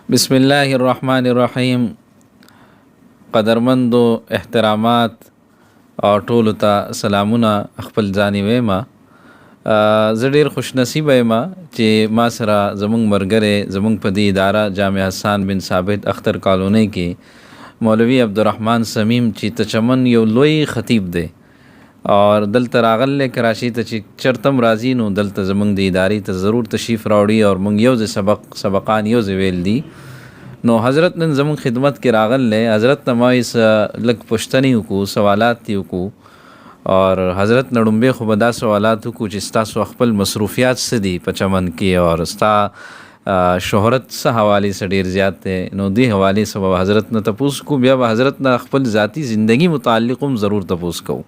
بسم الله الرحمن الرحیم. قدرمندو احترامات او ټولو ته سلامونه خپل ځاني ویما. زه ډېر خوش نصیبه یم چې ما سره زمونږ ملګری زمونږ په دې اداره جامع حسان بن ثابت اختر کالونۍ کې مولوي عبدالرحمن سمیم چې تچمن یو لوی خطیب دی اور دلته راغلی کراچي ته چې چرتم راځي نو دلته زمونږ د ادارې ته ضرور تشریف راوړي اور مونږ یو ځای سبقان یو ځای ویل دي. نو حضرت نن زمونږ خدمت کې راغلی. حضرت نه ما لږ پوښتنې وکړو، سوالات دې وکړو اور حضرت نه ډومبې خو به دا سوالات وکړو چې ستاسو خپل مصروفیات څه دي په چمن کې اور ستا شهرت څه حوالې څه ډېر زیات دی. نو دې حوالې څه به حضرت نه تپوس کوو، بیا به حضرت نه خپل ذاتي زندگی متعلق هم ضرور تپوس کوو.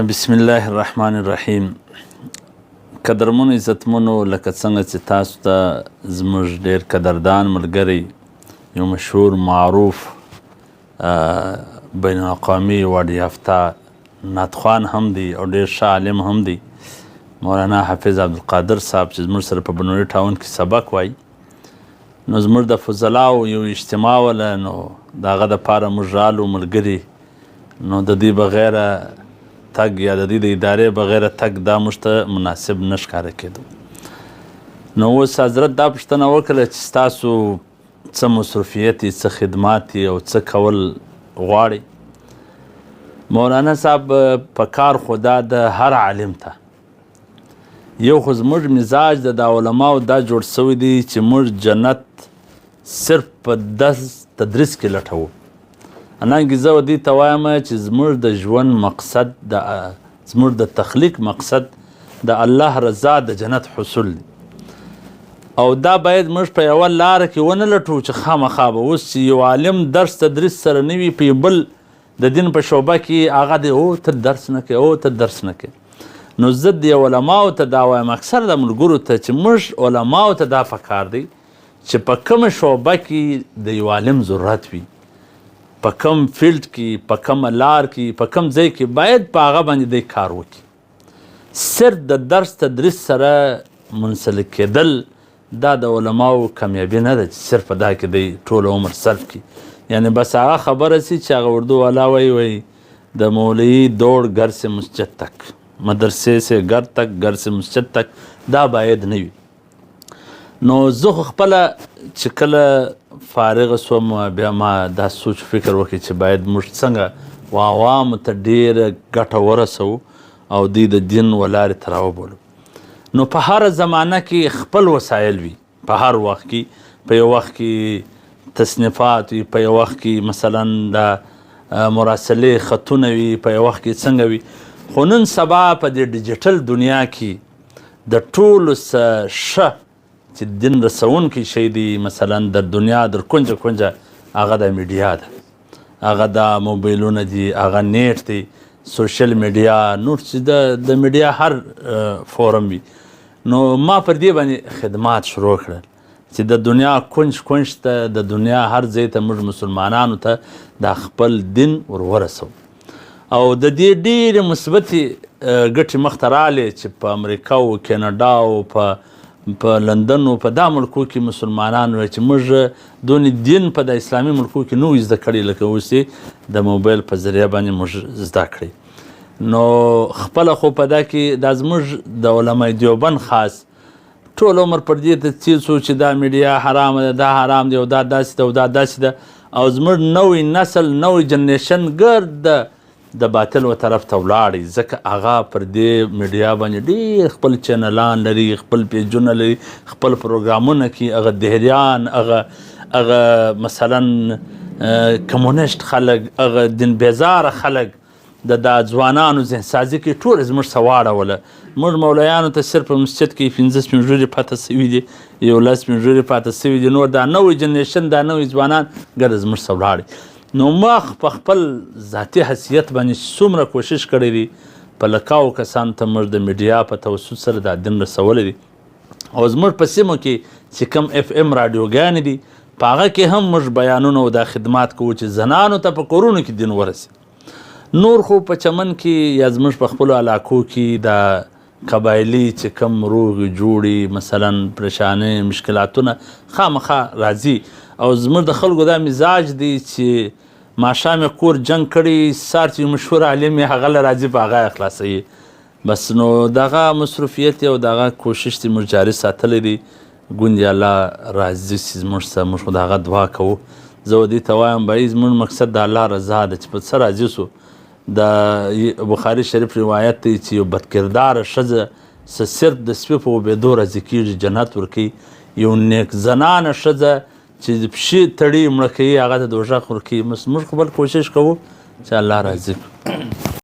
بسم الله الرحمن الرحیم. قدرمنو عزتمنو، لکه څنګه چې تاسو ته زموږ ډېر قدردان ملګری یو مشهور معروف بین الاقوامی وارد یافته نعتخوان هم دی او ډېر ښه عالم هم دی، مولانا حافظ عبدالقادر صاحب چې زموږ سره په بنوري ټاون کې سبق وایي. نو زموږ د فضلاو یو اجتماع وله، نو د هغه دپاره موږ رالو ملګري. نو د دې بغیره تګ یا د دې د ادارې بغیره تګ دا موږ ته مناسب نه ښکاره کېدو. نو اوس حضرت دا پوښتنه وکړه چې ستاسو څه مصروفیت یې، څه خدمات یې او څه کول غواړئ. مولانا صاحب په کار خو دا د هر عالم ته یو خو زموږ مزاج د علماو دا جوړ سوی دی چې موږ جنت صرف په تدریس کې لټوو. انانګې زه دې ته وایم چې زموږ د ژوند مقصد زموږ د تخلیق مقصد د الله رضا د جنت حصول دی، او دا باید موږ په یوه لاره کې ونه لټو چې خامخا به اوس چې یو عالم درس تدریس سره نه وي په بل د دین په شعبه کې هغه دی او ته درس نه کوې او ته درس نه کوې. نو زه د علماو ته دا وایم، اکثر د ملګرو ته چې موږ علماو ته دا پکار دی چې په کومه شعبه کې د یو عالم ضرورت وي، په کم فیلډ کې، په کم لار کې، په کم ځای کې باید په هغه باندې دی کار وکړي. صرف د درس تدریس سره منسلک کېدل دا د علماو کامیابي نه ده چې صرف په دا کې دی ټول عمر صرف کړي. یعنی بس هغه خبره سي چې هغه اردو والا وایي د مولوی دوڑ گر سے مسجد تک، مدرسې سے گر تک، گر سے مسجد تک، دا باید نه وي. نو زه خو خپله چې کله فارغ سوم بیا ما دا سوچ فکر وکړي چې باید موږ څنګه و عوامو ته ډېره ګټه ورسوو او دوی د دین و لارې ته راوبولو. نو په هره زمانه کې خپل وسایل وي، په هر وخت کې په یو وخت کې تصنیفات وي، په یو وخت کې مثلا د مراسلې خطونه وي، په یو وخت کې څنګه وي. خو نن سبا په دې ډیجیټل دنیا کې د ټولو څه ښه چې دین رسونکی شی دی، مثلا در دنیا در کنجه کنجه هغه د میډیا ده، هغه د موبایلونه دي، هغه نیټ دی، سوشل میډیا، نور چې د میډیا هر فورم وي. نو ما پر دې باندې خدمات شروع کړل چې د دنیا کنج کنج ته، د دنیا هر ځای ته موږ مسلمانانو ته د خپل دین ورسو. او د دې ډېرې مثبتې ګټې مخته رالې چې په امریکا او کینیډا او په لندن او په دا ملکو کې مسلمانانو چې موږ دونې دین په د اسلامي ملکو کې نو زده کړي لکه اوس د موبایل په ذریعه باندې موږ زده کړي. نو خپله خو په دا کې دا زموږ د علماء دیوبند خاص ټول عمر پر دې ته تېر شو چې دا میډیا حرامه ده، دا حرام دی او دا داسې ده او دا داسې ده، او زموږ نوی نسل نوی جنریشن ګرد د باطل و طرف ته ولاړی، ځکه هغه پر دې میډیا باندې ډېر خپل چینلان لري، خپل پیجونه لري، خپل پروګرامونه کوي. هغه دهریان، هغه مثلا کمونیسټ خلک، هغه دین بیزاره خلک د ځوانانو ذهنسازي کې ټول زموږ څه واړوله. موږ مولایانو ته صرف په مسجد کې 15 سپینږیري پاته سوي دي، 11 سپینږیري پاته سوي دي، نور دا نوی جنریشن، دا نوی ځوانان ګرد زموږ څه ولاړي. نو ما په خپل ذاتي حیثیت باندې څومره کوشش کړی دی په لکاو کسانو ته موږ د میډیا په توسط سره دا دین رسولی دی. او زموږ په سیمو کې چې کوم اف ام راډیوګانې دي په هغه کې هم موږ بیانونه او دا خدمات کوو چې زنانو ته په کورونو کې دین ورسي. نور خو په چمن کې یا زموږ په خپلو علاقو کې د قبایلي چې کم روغې جوړې مثلا پریشانۍ مشکلاتونه خامخا راځي او زموږ د خلکو دا مزاج دی چې ماښام یې کور جنګ کړي سهار چې مشهور عالم یې هغه له راځي په هغه یې خلاصوي بس نو دغه مصروفیت او دغه کوشش چې موږ جاري ساتلی دی ګوندې الله راضي سي زموږ څخه موږ خو د هغه دعا کوو زه دې ته وایم بهی زموږ مقصد د الله رضا ده چې په څه راضي سو د بخاري شریف روایت دی چې یو بدکرداره ښځه څه صرف د سپي په اوبېدو راضي کېږي جنت ورکوي یو نیک زنانه ښځه چې پښې تړي مړه کوي هغه ته دوژخ ورکوي موږ خو بل کوشش کوو چې الله راضي کړو